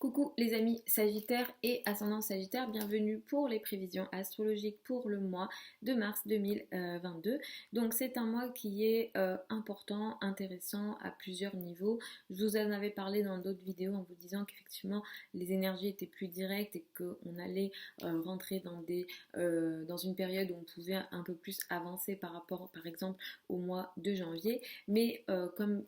Coucou les amis Sagittaire et ascendant Sagittaire, bienvenue pour les prévisions astrologiques pour le mois de mars 2022. Donc c'est un mois qui est important, intéressant à plusieurs niveaux. Je vous en avais parlé dans d'autres vidéos en vous disant qu'effectivement les énergies étaient plus directes et qu'on allait rentrer dans une période où on pouvait un peu plus avancer par rapport par exemple au mois de janvier. Mais comme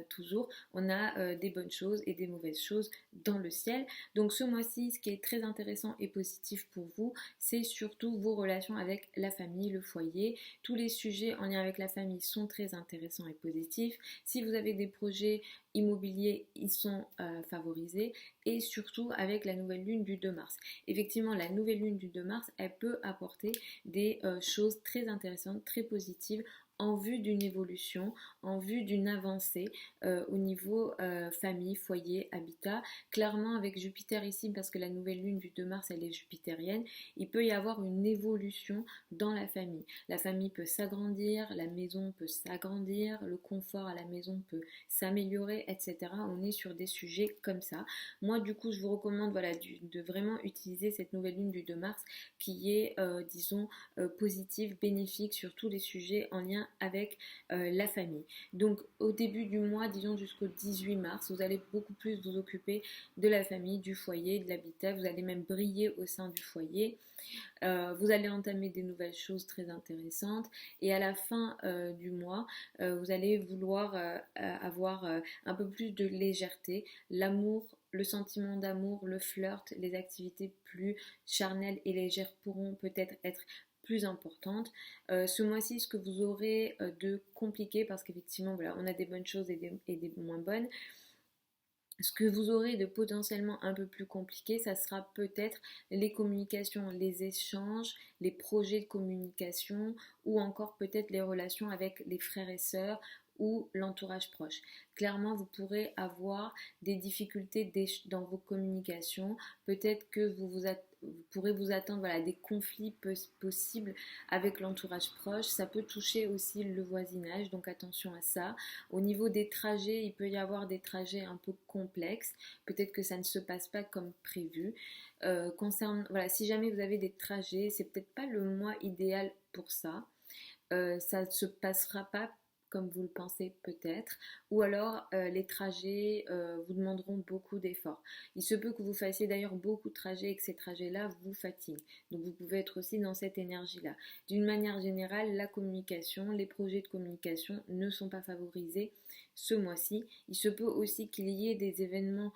toujours, on a des bonnes choses et des mauvaises choses dans le ciel. Donc ce mois-ci, ce qui est très intéressant et positif pour vous, c'est surtout vos relations avec la famille, le foyer. Tous les sujets en lien avec la famille sont très intéressants et positifs. Si vous avez des projets immobiliers, ils sont favorisés, et surtout avec la nouvelle lune du 2 mars. Effectivement, la nouvelle lune du 2 mars, elle peut apporter des choses très intéressantes, très positives en vue d'une évolution, en vue d'une avancée au niveau famille, foyer, habitat. Clairement, avec Jupiter ici, parce que la nouvelle lune du 2 mars, elle est jupitérienne, il peut y avoir une évolution dans la famille. La famille peut s'agrandir, la maison peut s'agrandir, le confort à la maison peut s'améliorer, etc. On est sur des sujets comme ça. Moi, du coup, je vous recommande de vraiment utiliser cette nouvelle lune du 2 mars qui est, disons, positive, bénéfique sur tous les sujets en lien avec la famille. Donc au début du mois, disons jusqu'au 18 mars, vous allez beaucoup plus vous occuper de la famille, du foyer, de l'habitat, vous allez même briller au sein du foyer. Vous allez entamer des nouvelles choses très intéressantes et à la fin du mois, vous allez vouloir avoir un peu plus de légèreté, l'amour, le sentiment d'amour, le flirt, les activités plus charnelles et légères pourront peut-être être plus importantes. Ce mois-ci, ce que vous aurez de compliqué, parce qu'effectivement, voilà, on a des bonnes choses et des moins bonnes. Ce que vous aurez de potentiellement un peu plus compliqué, ça sera peut-être les communications, les échanges, les projets de communication ou encore peut-être les relations avec les frères et sœurs ou l'entourage proche. Clairement, vous pourrez avoir des difficultés dans vos communications. Peut-être que vous pourrez vous attendre à des conflits possibles avec l'entourage proche. Ça peut toucher aussi le voisinage, donc attention à ça. Au niveau des trajets, il peut y avoir des trajets un peu complexes. Peut-être que ça ne se passe pas comme prévu. Si jamais vous avez des trajets, c'est peut-être pas le mois idéal pour ça. Ça ne se passera pas comme vous le pensez peut-être, ou alors les trajets vous demanderont beaucoup d'efforts. Il se peut que vous fassiez d'ailleurs beaucoup de trajets et que ces trajets-là vous fatiguent. Donc vous pouvez être aussi dans cette énergie-là. D'une manière générale, la communication, les projets de communication ne sont pas favorisés ce mois-ci. Il se peut aussi qu'il y ait des événements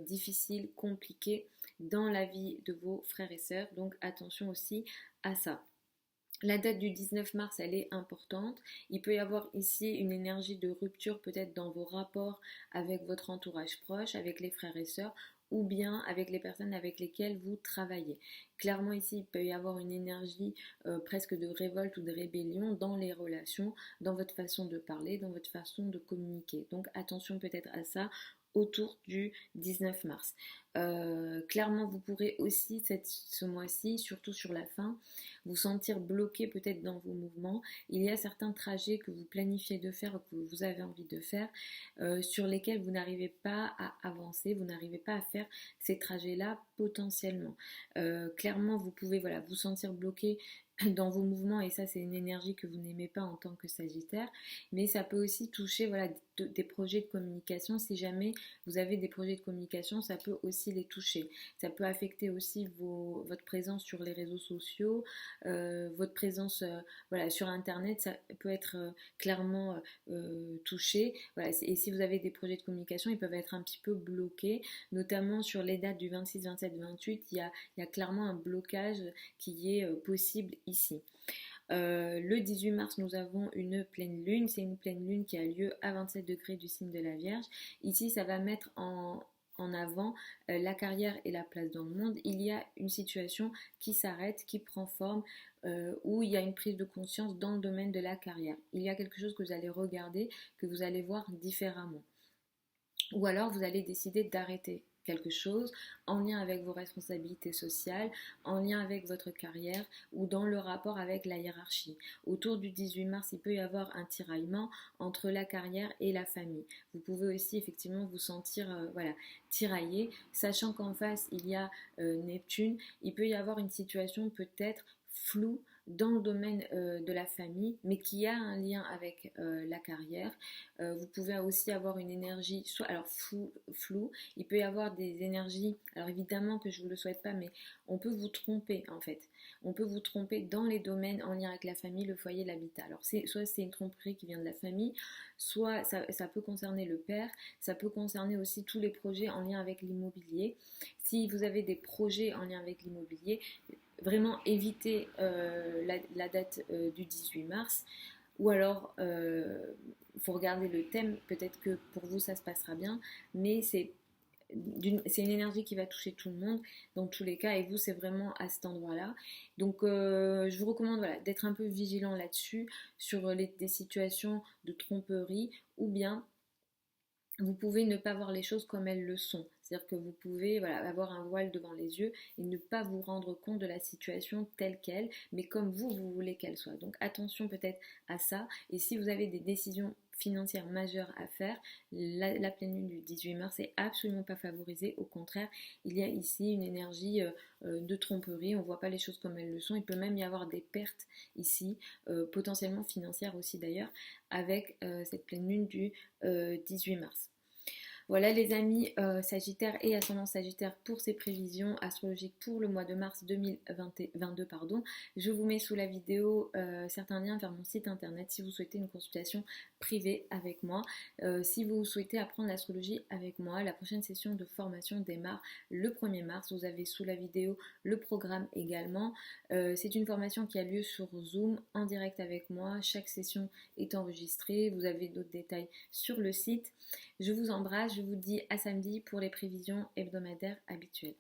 difficiles, compliqués dans la vie de vos frères et sœurs, donc attention aussi à ça. La date du 19 mars, elle est importante. Il peut y avoir ici une énergie de rupture peut-être dans vos rapports avec votre entourage proche, avec les frères et sœurs, ou bien avec les personnes avec lesquelles vous travaillez. Clairement ici, il peut y avoir une énergie presque de révolte ou de rébellion dans les relations, dans votre façon de parler, dans votre façon de communiquer. Donc attention peut-être à ça autour du 19 mars. Clairement, vous pourrez aussi ce mois-ci, surtout sur la fin, vous sentir bloqué peut-être dans vos mouvements. Il y a certains trajets que vous planifiez de faire ou que vous avez envie de faire sur lesquels vous n'arrivez pas à avancer, vous n'arrivez pas à faire ces trajets-là potentiellement. Clairement, vous pouvez vous sentir bloqué dans vos mouvements et ça c'est une énergie que vous n'aimez pas en tant que Sagittaire, mais ça peut aussi toucher des projets de communication. Si jamais vous avez des projets de communication, ça peut aussi les toucher. Ça peut affecter aussi votre présence sur les réseaux sociaux, votre présence sur internet, ça peut être clairement touché. Et si vous avez des projets de communication, ils peuvent être un petit peu bloqués, notamment sur les dates du 26, 27, 28, il y a clairement un blocage qui est possible ici. Le 18 mars, nous avons une pleine lune. C'est une pleine lune qui a lieu à 27 degrés du signe de la Vierge. Ici, ça va mettre en avant la carrière et la place dans le monde. Il y a une situation qui s'arrête, qui prend forme, où il y a une prise de conscience dans le domaine de la carrière. Il y a quelque chose que vous allez regarder, que vous allez voir différemment. Ou alors vous allez décider d'arrêter quelque chose en lien avec vos responsabilités sociales, en lien avec votre carrière ou dans le rapport avec la hiérarchie. Autour du 18 mars, il peut y avoir un tiraillement entre la carrière et la famille. Vous pouvez aussi effectivement vous sentir tiraillé, sachant qu'en face il y a Neptune. Il peut y avoir une situation peut-être floue dans le domaine de la famille, mais qui a un lien avec la carrière. Vous pouvez aussi avoir une énergie, soit alors floue, il peut y avoir des énergies, alors évidemment que je ne vous le souhaite pas, mais on peut vous tromper en fait. On peut vous tromper dans les domaines en lien avec la famille, le foyer, l'habitat. Alors soit c'est une tromperie qui vient de la famille, soit ça peut concerner le père, ça peut concerner aussi tous les projets en lien avec l'immobilier. Si vous avez des projets en lien avec l'immobilier, vraiment évitez la date du 18 mars. Ou alors, il faut regarder le thème, peut-être que pour vous ça se passera bien, mais c'est une énergie qui va toucher tout le monde dans tous les cas, et vous c'est vraiment à cet endroit-là. Donc je vous recommande d'être un peu vigilant là-dessus, sur des situations de tromperie, ou bien vous pouvez ne pas voir les choses comme elles le sont. C'est-à-dire que vous pouvez avoir un voile devant les yeux et ne pas vous rendre compte de la situation telle qu'elle, mais comme vous voulez qu'elle soit. Donc attention peut-être à ça. Et si vous avez des décisions financières majeures à faire, la pleine lune du 18 mars n'est absolument pas favorisée. Au contraire, il y a ici une énergie de tromperie. On ne voit pas les choses comme elles le sont. Il peut même y avoir des pertes ici, potentiellement financières aussi d'ailleurs, avec cette pleine lune du 18 mars. Voilà les amis Sagittaire et ascendant Sagittaire pour ces prévisions astrologiques pour le mois de mars 2022. Je vous mets sous la vidéo certains liens vers mon site internet si vous souhaitez une consultation privée avec moi. Si vous souhaitez apprendre l'astrologie avec moi, la prochaine session de formation démarre le 1er mars. Vous avez sous la vidéo le programme également. C'est une formation qui a lieu sur Zoom en direct avec moi. Chaque session est enregistrée. Vous avez d'autres détails sur le site. Je vous embrasse, je vous dis à samedi pour les prévisions hebdomadaires habituelles.